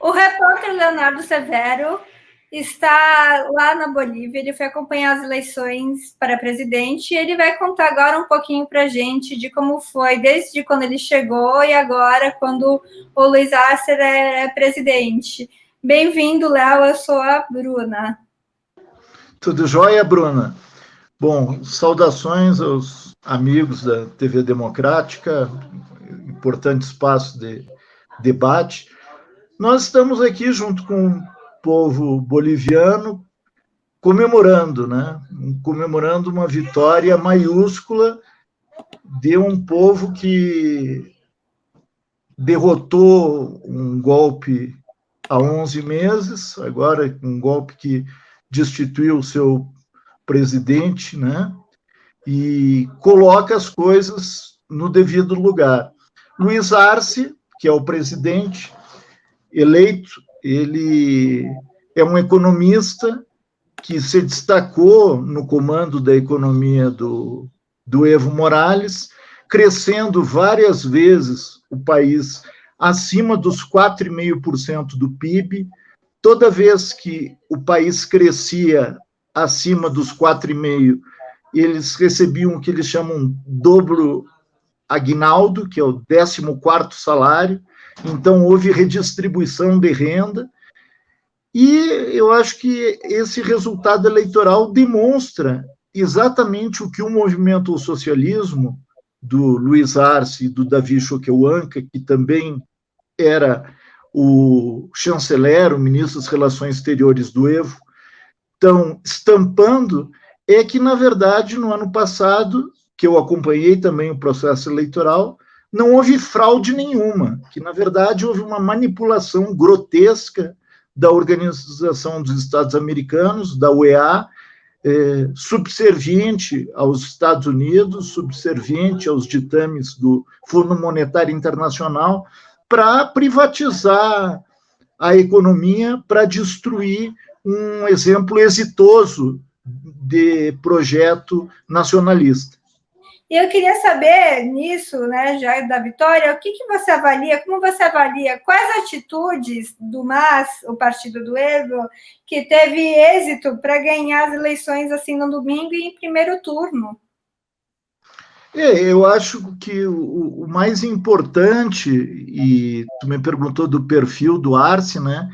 O repórter Leonardo Severo está lá na Bolívia, ele foi acompanhar as eleições para presidente e ele vai contar agora um pouquinho para a gente de como foi desde quando ele chegou e agora quando o Luiz Arce é presidente. Bem-vindo, Léo, eu sou a Bruna. Tudo jóia, Bruna? Bom, saudações aos amigos da TV Democrática, importante espaço de debate. Nós estamos aqui junto com o povo boliviano comemorando, né? Comemorando uma vitória maiúscula de um povo que derrotou um golpe há 11 meses, agora um golpe que destituiu o seu presidente, né? E coloca as coisas no devido lugar. Luiz Arce, que é o presidente eleito, ele é um economista que se destacou no comando da economia do Evo Morales, crescendo várias vezes o país acima dos 4,5% do PIB. Toda vez que o país crescia acima dos 4,5%, eles recebiam o que eles chamam dobro aguinaldo, que é o 14º salário. Então, houve redistribuição de renda, e eu acho que esse resultado eleitoral demonstra exatamente o que o movimento ao socialismo do Luiz Arce e do Davi Choquehuanca, que também era o chanceler, o ministro das Relações Exteriores do Evo, estão estampando, é que, na verdade, no ano passado, que eu acompanhei também o processo eleitoral, não houve fraude nenhuma, que, na verdade, houve uma manipulação grotesca da Organização dos Estados Americanos, da UEA, subserviente aos Estados Unidos, subserviente aos ditames do Fundo Monetário Internacional, para privatizar a economia, para destruir um exemplo exitoso de projeto nacionalista. E eu queria saber nisso, né, já da vitória, o que você avalia, como você avalia, quais atitudes do MAS, o partido do Evo, que teve êxito para ganhar as eleições assim no domingo e em primeiro turno? Eu acho que o mais importante, e tu me perguntou do perfil do Arce, né,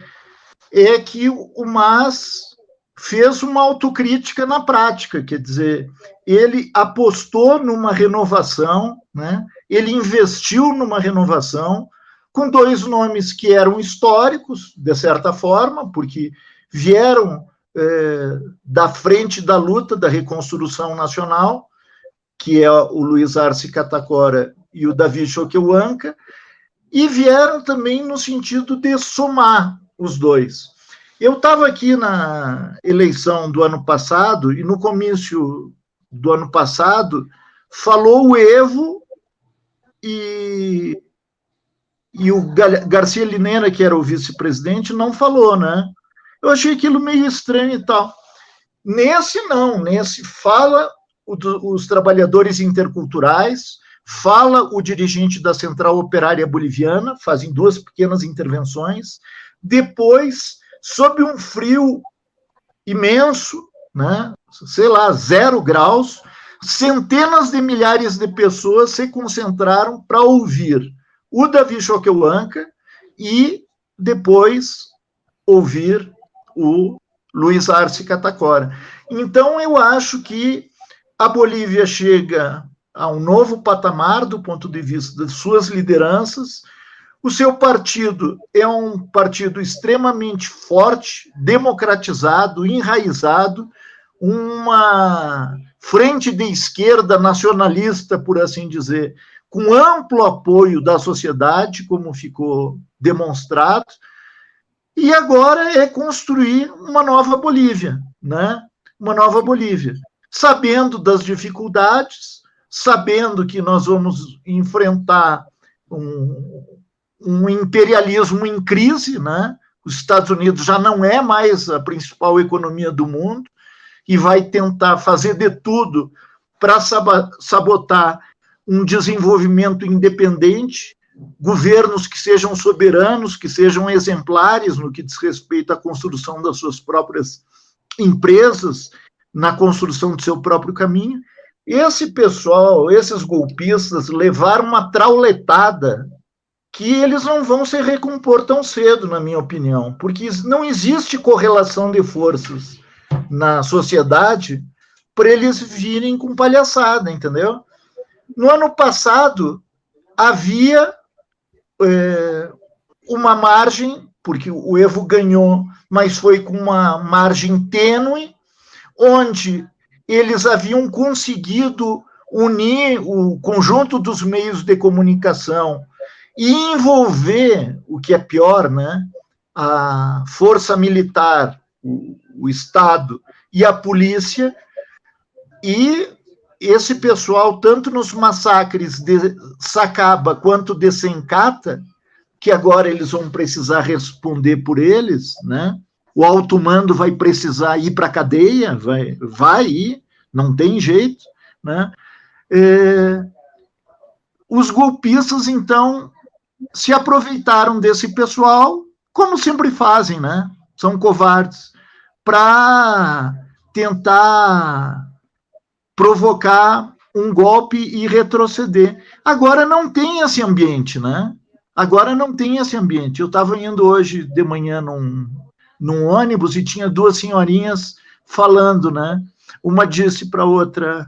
é que o MAS fez uma autocrítica na prática, quer dizer, ele apostou numa renovação, né? Ele investiu numa renovação com dois nomes que eram históricos, de certa forma, porque vieram da frente da luta da reconstrução nacional, que é o Luiz Arce Catacora e o Davi Choquehuanca, e vieram também no sentido de somar os dois. Eu estava aqui na eleição do ano passado, e no comício do ano passado, falou o Evo e o Garcia Linera, que era o vice-presidente, não falou, né? Eu achei aquilo meio estranho e tal. Nesse fala os trabalhadores interculturais, fala o dirigente da Central Operária Boliviana, fazem duas pequenas intervenções, depois, sob um frio imenso, né, sei lá, 0 graus, centenas de milhares de pessoas se concentraram para ouvir o Davi Choquehuanca e depois ouvir o Luiz Arce Catacora. Então, eu acho que a Bolívia chega a um novo patamar do ponto de vista de suas lideranças. O seu partido é um partido extremamente forte, democratizado, enraizado, uma frente de esquerda nacionalista, por assim dizer, com amplo apoio da sociedade, como ficou demonstrado, e agora é construir uma nova Bolívia, né? Uma nova Bolívia, sabendo das dificuldades, sabendo que nós vamos enfrentar um imperialismo em crise, né? Os Estados Unidos já não é mais a principal economia do mundo e vai tentar fazer de tudo para sabotar um desenvolvimento independente governos que sejam soberanos, que sejam exemplares no que diz respeito à construção das suas próprias empresas, na construção do seu próprio caminho. Esse pessoal, esses golpistas, levaram uma trauletada que eles não vão se recompor tão cedo, na minha opinião, porque não existe correlação de forças na sociedade para eles virem com palhaçada, entendeu? No ano passado, havia uma margem, porque o Evo ganhou, mas foi com uma margem tênue, onde eles haviam conseguido unir o conjunto dos meios de comunicação e envolver, o que é pior, né, a força militar, o Estado e a polícia, e esse pessoal, tanto nos massacres de Sacaba quanto de Sencata, que agora eles vão precisar responder por eles, né? O alto mando vai precisar ir para a cadeia, vai ir, não tem jeito, né? Os golpistas, então, se aproveitaram desse pessoal, como sempre fazem, né? São covardes, para tentar provocar um golpe e retroceder. Agora não tem esse ambiente, né? Agora não tem esse ambiente. Eu estava indo hoje de manhã num ônibus e tinha duas senhorinhas falando, né? Uma disse para a outra,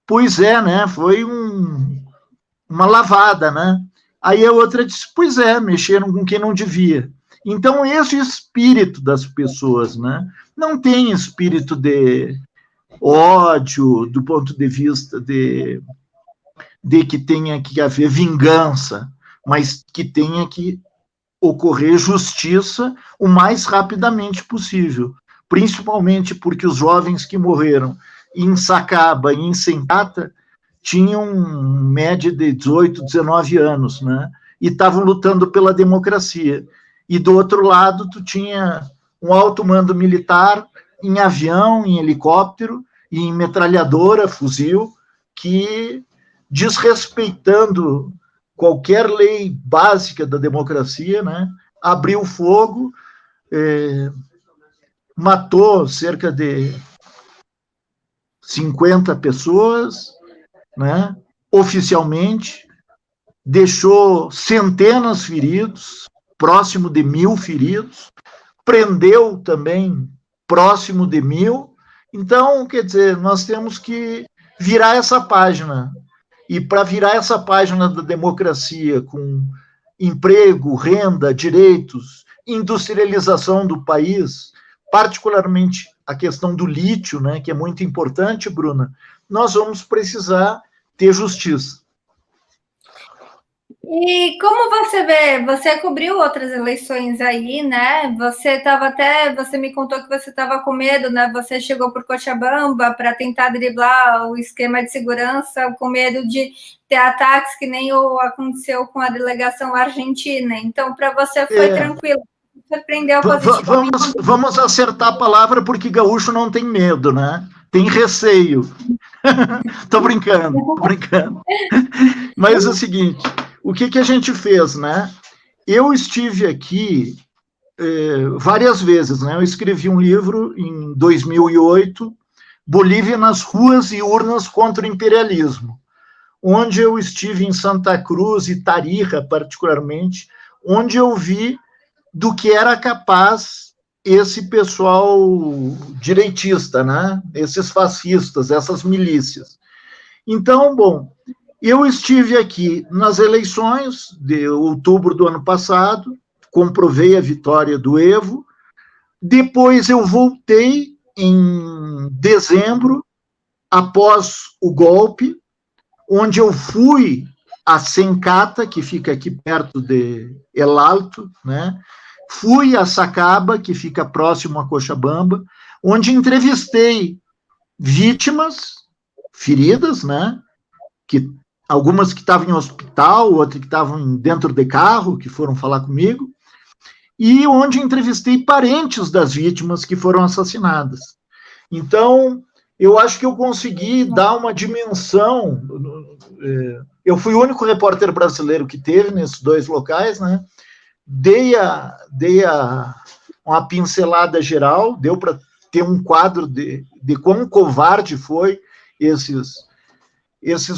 pois é, né? Foi uma lavada, né? Aí a outra disse, pois é, mexeram com quem não devia. Então, esse espírito das pessoas, né? Não tem espírito de ódio, do ponto de vista de que tenha que haver vingança, mas que tenha que ocorrer justiça o mais rapidamente possível, principalmente porque os jovens que morreram em Sacaba e em Sencata tinham média de 18, 19 anos, né? E estavam lutando pela democracia. E do outro lado, tu tinha um alto mando militar em avião, em helicóptero, e em metralhadora, fuzil, que, desrespeitando qualquer lei básica da democracia, né, abriu fogo, matou cerca de 50 pessoas, né, oficialmente, deixou centenas feridos, próximo de 1.000 feridos, prendeu também próximo de 1.000. Então, quer dizer, nós temos que virar essa página. E para virar essa página da democracia com emprego, renda, direitos, industrialização do país, particularmente a questão do lítio, né, que é muito importante, Bruna, nós vamos precisar ter justiça. E como você vê, você cobriu outras eleições aí, né? Você me contou que você estava com medo, né? Você chegou por Cochabamba para tentar driblar o esquema de segurança, com medo de ter ataques que nem aconteceu com a delegação argentina. Então, para você foi tranquilo. Surpreendeu positivamente. Vamos acertar a palavra, porque gaúcho não tem medo, né? Tem receio. Tô brincando. Mas é o seguinte, o que a gente fez, né? Eu estive aqui várias vezes, né? Eu escrevi um livro em 2008, Bolívia nas ruas e urnas contra o imperialismo, onde eu estive em Santa Cruz e Tarija, particularmente, onde eu vi do que era capaz esse pessoal direitista, né? Esses fascistas, essas milícias. Então, bom, eu estive aqui nas eleições de outubro do ano passado, comprovei a vitória do Evo, depois eu voltei em dezembro, após o golpe, onde eu fui a Sencata, que fica aqui perto de El Alto, né? Fui a Sacaba, que fica próximo a Cochabamba, onde entrevistei vítimas, feridas, né? Algumas que estavam em hospital, outras que estavam dentro de carro, que foram falar comigo, e onde entrevistei parentes das vítimas que foram assassinadas. Então, eu acho que eu consegui dar uma dimensão. Eu fui o único repórter brasileiro que teve nesses 2 locais, né? Dei uma pincelada geral, deu para ter um quadro de quão covarde foi esses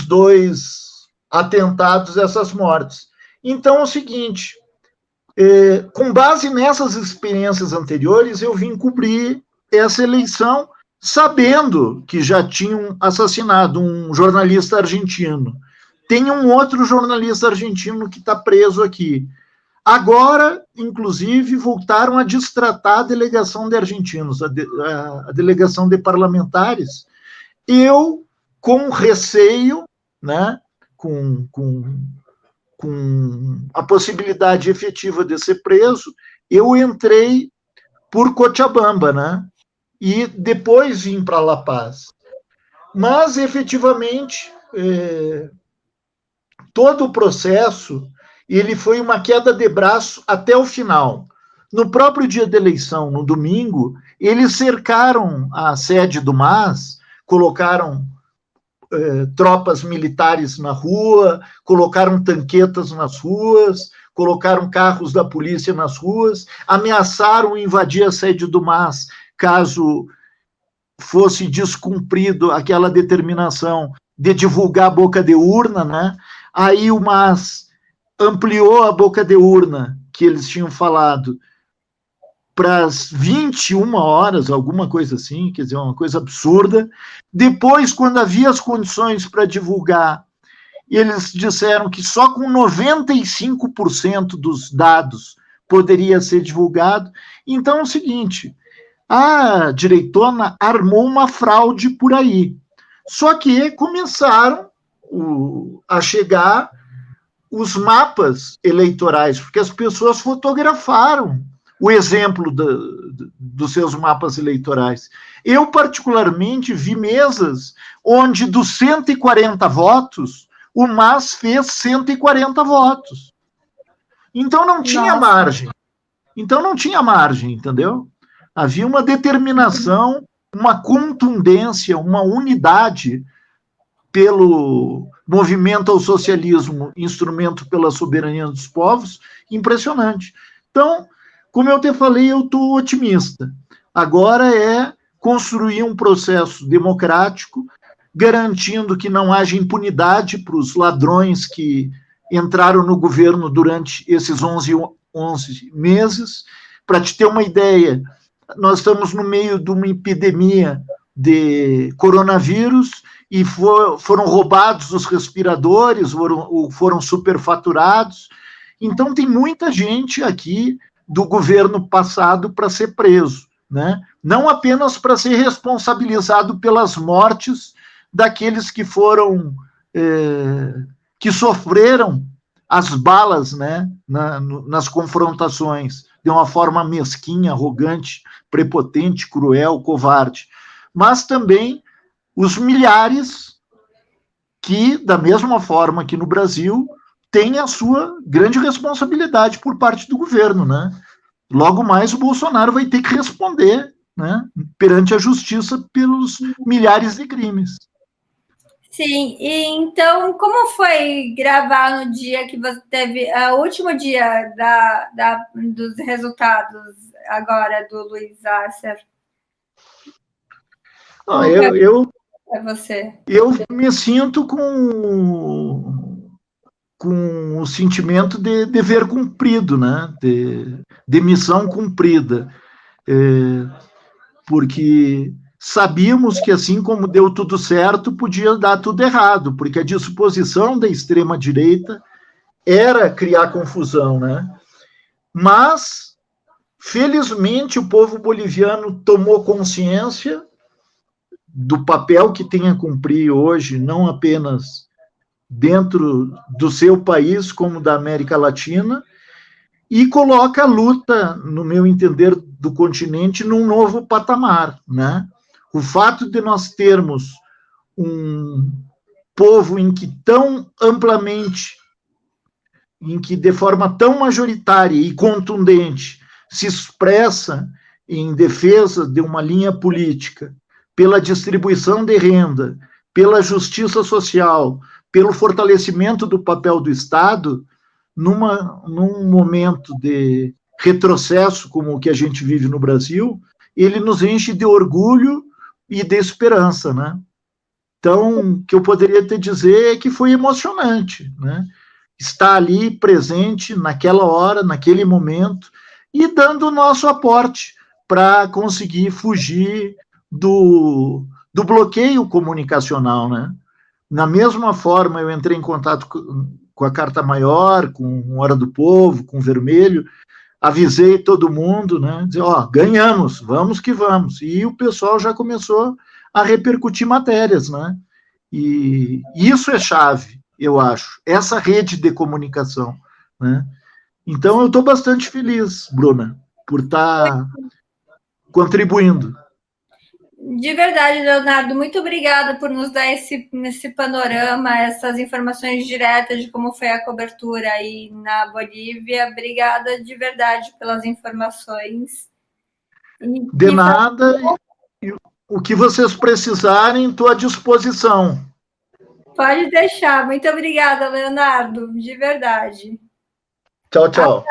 2 atentados, essas mortes. Então, é o seguinte, com base nessas experiências anteriores, eu vim cobrir essa eleição, sabendo que já tinham assassinado um jornalista argentino. Tem um outro jornalista argentino que está preso aqui. Agora, inclusive, voltaram a destratar a delegação de argentinos, a delegação de parlamentares. Eu, com receio, né, com a possibilidade efetiva de ser preso, eu entrei por Cochabamba, né, e depois vim para La Paz. Mas, efetivamente, todo o processo, ele foi uma queda de braço até o final. No próprio dia da eleição, no domingo, eles cercaram a sede do MAS, colocaram tropas militares na rua, colocaram tanquetas nas ruas, colocaram carros da polícia nas ruas, ameaçaram invadir a sede do MAS caso fosse descumprido aquela determinação de divulgar a boca de urna, né? Aí o MAS ampliou a boca de urna que eles tinham falado para as 21 horas, alguma coisa assim, quer dizer, uma coisa absurda. Depois, quando havia as condições para divulgar, eles disseram que só com 95% dos dados poderia ser divulgado. Então, é o seguinte, a direitona armou uma fraude por aí. Só que começaram a chegar os mapas eleitorais, porque as pessoas fotografaram o exemplo dos seus mapas eleitorais. Eu, particularmente, vi mesas onde, dos 140 votos, o MAS fez 140 votos. Então, não tinha margem. Então, não tinha margem, entendeu? Havia uma determinação, uma contundência, uma unidade pelo movimento ao socialismo, instrumento pela soberania dos povos, impressionante. Então, como eu te falei, eu estou otimista. Agora é construir um processo democrático, garantindo que não haja impunidade para os ladrões que entraram no governo durante esses 11 meses. Para te ter uma ideia, nós estamos no meio de uma epidemia de coronavírus e foram roubados os respiradores, foram superfaturados. Então, tem muita gente aqui do governo passado para ser preso, né? Não apenas para ser responsabilizado pelas mortes daqueles que foram, que sofreram as balas, né, nas confrontações, de uma forma mesquinha, arrogante, prepotente, cruel, covarde, mas também os milhares que, da mesma forma que no Brasil, têm a sua grande responsabilidade por parte do governo, né? Logo mais o Bolsonaro vai ter que responder, né, perante a justiça pelos milhares de crimes. Sim, e então, como foi gravar no dia que você teve, o último dia dos resultados agora do Luiz Arce? Eu me sinto com o sentimento de dever cumprido, né? De missão cumprida. Porque sabíamos que, assim como deu tudo certo, podia dar tudo errado, porque a disposição da extrema-direita era criar confusão, né? Mas, felizmente, o povo boliviano tomou consciência do papel que tem a cumprir hoje, não apenas dentro do seu país, como da América Latina, e coloca a luta, no meu entender, do continente num novo patamar, né? O fato de nós termos um povo em que tão amplamente, em que de forma tão majoritária e contundente se expressa em defesa de uma linha política, pela distribuição de renda, pela justiça social, pelo fortalecimento do papel do Estado, num momento de retrocesso como o que a gente vive no Brasil, ele nos enche de orgulho e de esperança, né? Então, o que eu poderia te dizer é que foi emocionante, né? Estar ali presente naquela hora, naquele momento, e dando o nosso aporte para conseguir fugir do bloqueio comunicacional, né? Na mesma forma, eu entrei em contato com a Carta Maior, com Hora do Povo, com o Vermelho, avisei todo mundo, né? Dizer, ó, ganhamos, vamos que vamos. E o pessoal já começou a repercutir matérias, né? E isso é chave, eu acho, essa rede de comunicação, né? Então, eu estou bastante feliz, Bruna, por estar contribuindo. De verdade, Leonardo, muito obrigada por nos dar esse panorama, essas informações diretas de como foi a cobertura aí na Bolívia. Obrigada de verdade pelas informações. De nada, o que vocês precisarem, estou à disposição. Pode deixar. Muito obrigada, Leonardo, de verdade. Tchau, tchau.